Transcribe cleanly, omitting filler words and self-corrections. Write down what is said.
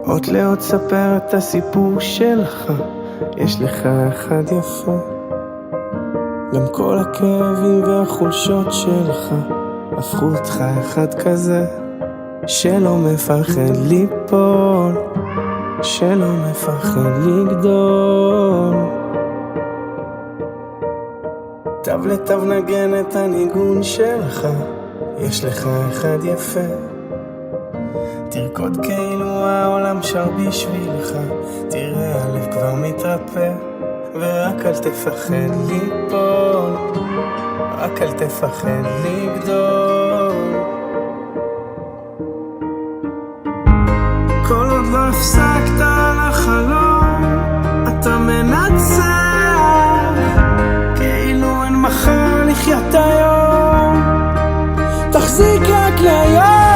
אות לאות ספר את הסיפור שלך, יש לך אחד יפה. גם כל הכאבים והחולשות שלך הפכו אותך אחד כזה, שלא מפחד ליפול, שלא מפחד לגדול. תו לתו נגן את הניגון שלך, יש לך אחד יפה. תרקוד כאילו העולם שר בשבילך, תראה הלב כבר מתרפא. ורק אל תפחד ליפול, רק אל תפחד לגדול. כל עוד לא הפסקת לחלום, אתה מנצח. כאילו אין מחר, לחיות היום, תחזיק רק להיום.